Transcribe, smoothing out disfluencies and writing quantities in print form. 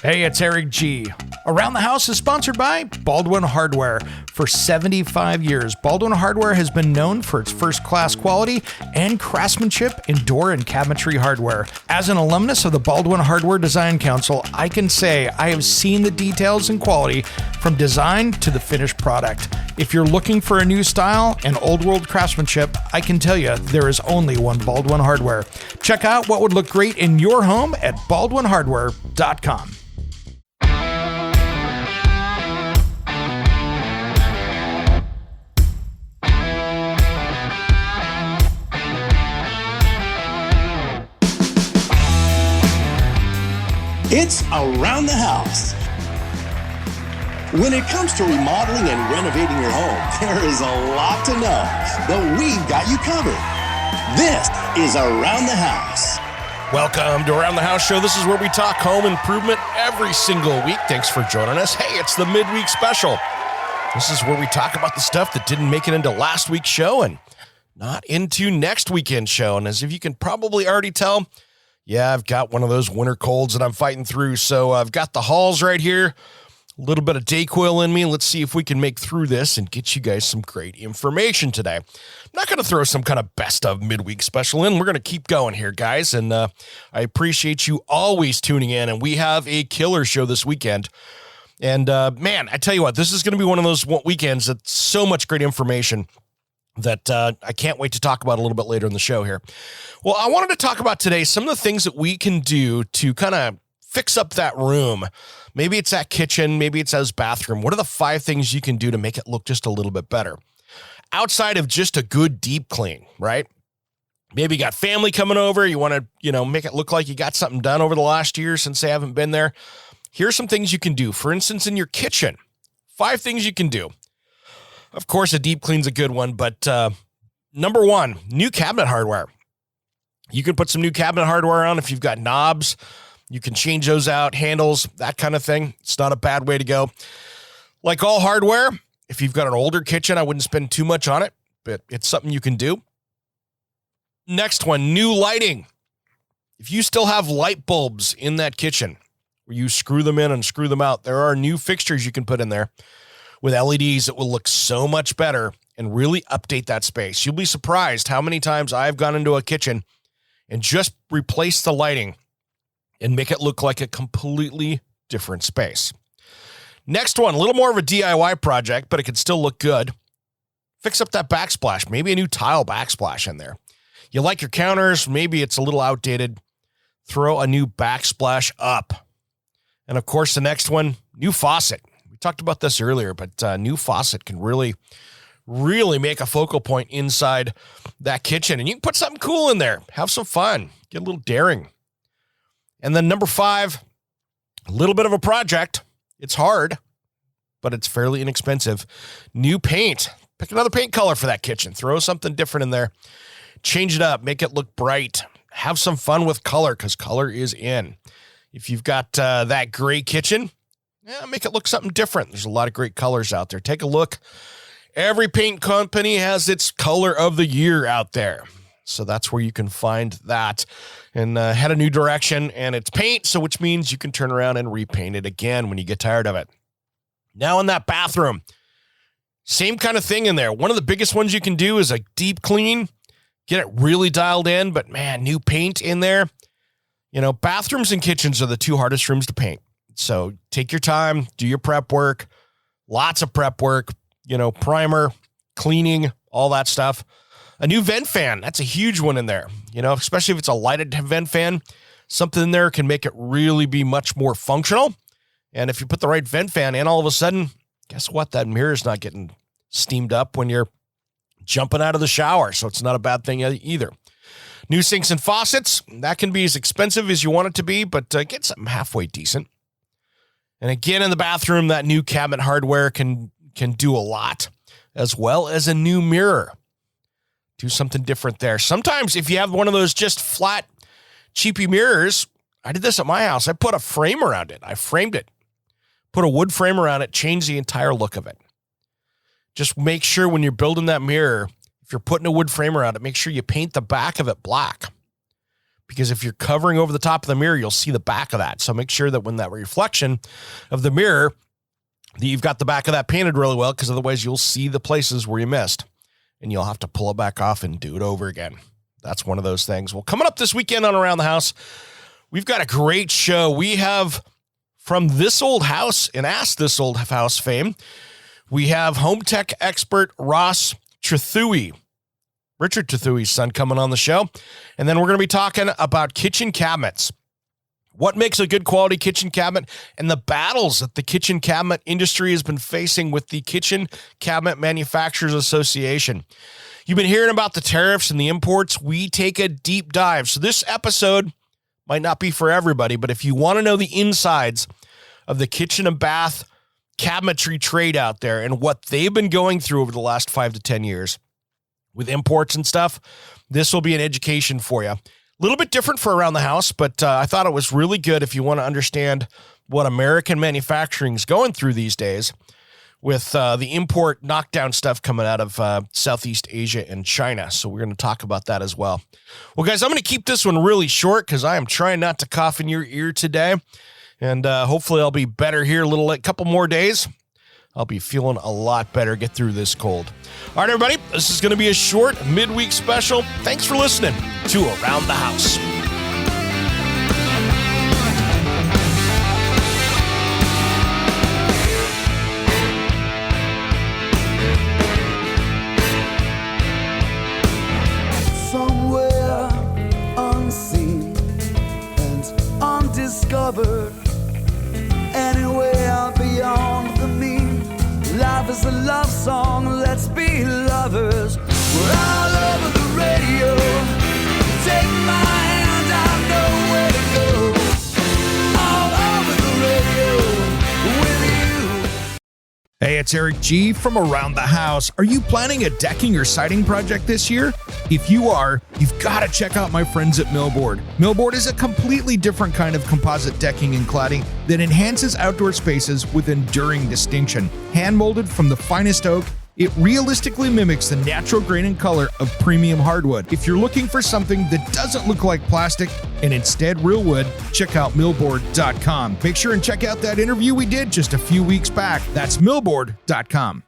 Hey, it's Eric G. Around the House is sponsored by Baldwin Hardware. For 75 years, Baldwin Hardware has been known for its first-class quality and craftsmanship in door and cabinetry hardware. As an alumnus of the Baldwin Hardware Design Council, I can say I have seen the details and quality from design to the finished product. If you're looking for a new style and old-world craftsmanship, I can tell you there is only one Baldwin Hardware. Check out what would look great in your home at baldwinhardware.com. It's Around the House. When it comes to remodeling and renovating your home, there is a lot to know, but we've got you covered. This is Around the House. Welcome to Around the House Show. This is where we talk home improvement every single week. Thanks for joining us. Hey, it's the midweek special. This is where we talk about the stuff that didn't make it into last week's show and not into next weekend's show. And as if you can probably already tell, yeah, I've got one of those winter colds that I'm fighting through. So I've got the Halls right here, a little bit of Dayquil in me. Let's see if we can make through this and get you guys some great information today. I'm not going to throw some kind of best of midweek special in. We're going to keep going here, guys. And I appreciate you always tuning in. And we have a killer show this weekend. And man, I tell you what, this is going to be one of those weekends that's so much great information that I can't wait to talk about a little bit later in the show here. Well, I wanted to talk about today some of the things that we can do to kind of fix up that room. Maybe it's that kitchen, maybe it's that bathroom. What are the 5 things you can do to make it look just a little bit better? Outside of just a good deep clean, right? Maybe you got family coming over, you want to, make it look like you got something done over the last year since they haven't been there. Here's some things you can do. For instance, in your kitchen, 5 things you can do. Of course, a deep clean's a good one, but number 1, new cabinet hardware. You can put some new cabinet hardware on if you've got knobs. You can change those out, handles, that kind of thing. It's not a bad way to go. Like all hardware, if you've got an older kitchen, I wouldn't spend too much on it, but it's something you can do. Next one, new lighting. If you still have light bulbs in that kitchen where you screw them in and screw them out, there are new fixtures you can put in there with LEDs that will look so much better and really update that space. You'll be surprised how many times I've gone into a kitchen and just replaced the lighting and make it look like a completely different space. Next one, a little more of a DIY project, but it can still look good. Fix up that backsplash, maybe a new tile backsplash in there. You like your counters, maybe it's a little outdated. Throw a new backsplash up. And of course, the next one, new faucet. We talked about this earlier, but new faucet can really make a focal point inside that kitchen. And you can put something cool in there. Have some fun. Get a little daring. And then number 5, a little bit of a project. It's hard, but it's fairly inexpensive. New paint. Pick another paint color for that kitchen. Throw something different in there. Change it up. Make it look bright. Have some fun with color because color is in. If you've got that gray kitchen, make it look something different. There's a lot of great colors out there. Take a look. Every paint company has its color of the year out there. So that's where you can find that and head a new direction. And it's paint, so which means you can turn around and repaint it again when you get tired of it. Now in that bathroom, same kind of thing in there. One of the biggest ones you can do is a deep clean. Get it really dialed in, but man, new paint in there. Bathrooms and kitchens are the 2 hardest rooms to paint. So take your time, do your prep work, lots of prep work, primer, cleaning, all that stuff. A new vent fan, that's a huge one in there, especially if it's a lighted vent fan. Something in there can make it really be much more functional. And if you put the right vent fan in, all of a sudden, guess what? That mirror's not getting steamed up when you're jumping out of the shower. So it's not a bad thing either. New sinks and faucets, that can be as expensive as you want it to be, but get something halfway decent. And again, in the bathroom, that new cabinet hardware can do a lot, as well as a new mirror. Do something different there. Sometimes if you have one of those just flat, cheapy mirrors, I did this at my house. I put a frame around it. I framed it. Put a wood frame around it, changed the entire look of it. Just make sure when you're building that mirror, if you're putting a wood frame around it, make sure you paint the back of it black. because if you're covering over the top of the mirror, you'll see the back of that. So make sure that when that reflection of the mirror, that you've got the back of that painted really well, because otherwise you'll see the places where you missed and you'll have to pull it back off and do it over again. That's one of those things. Well, coming up this weekend on Around the House, we've got a great show. We have from This Old House and Ask This Old House fame, we have home tech expert Ross Trethewey, Richard Trethewey's son, coming on the show. And then we're going to be talking about kitchen cabinets. What makes a good quality kitchen cabinet and the battles that the kitchen cabinet industry has been facing with the Kitchen Cabinet Manufacturers Association. You've been hearing about the tariffs and the imports. We take a deep dive. So this episode might not be for everybody, but if you want to know the insides of the kitchen and bath cabinetry trade out there and what they've been going through over the last 5 to 10 years with imports and stuff, this will be an education for you. A little bit different for Around the House, but I thought it was really good if you want to understand what American manufacturing is going through these days with the import knockdown stuff coming out of Southeast Asia and China. So we're going to talk about that as well. Well, guys, I'm going to keep this one really short because I am trying not to cough in your ear today. And hopefully I'll be better here a couple more days. I'll be feeling a lot better. Get through this cold. All right, everybody, this is going to be a short midweek special. Thanks for listening to Around the House. Somewhere unseen and undiscovered, anywhere beyond the mean. Life is a love song, let's be lovers. We're all over the radio. Take my hand, I know where to go. All over the radio with you. Hey, it's Eric G. from Around the House. Are you planning a decking or siding project this year? If you are, you've got to check out my friends at Millboard. Millboard is a completely different kind of composite decking and cladding that enhances outdoor spaces with enduring distinction. Hand-molded from the finest oak, it realistically mimics the natural grain and color of premium hardwood. If you're looking for something that doesn't look like plastic and instead real wood, check out millboard.com. Make sure and check out that interview we did just a few weeks back. That's millboard.com.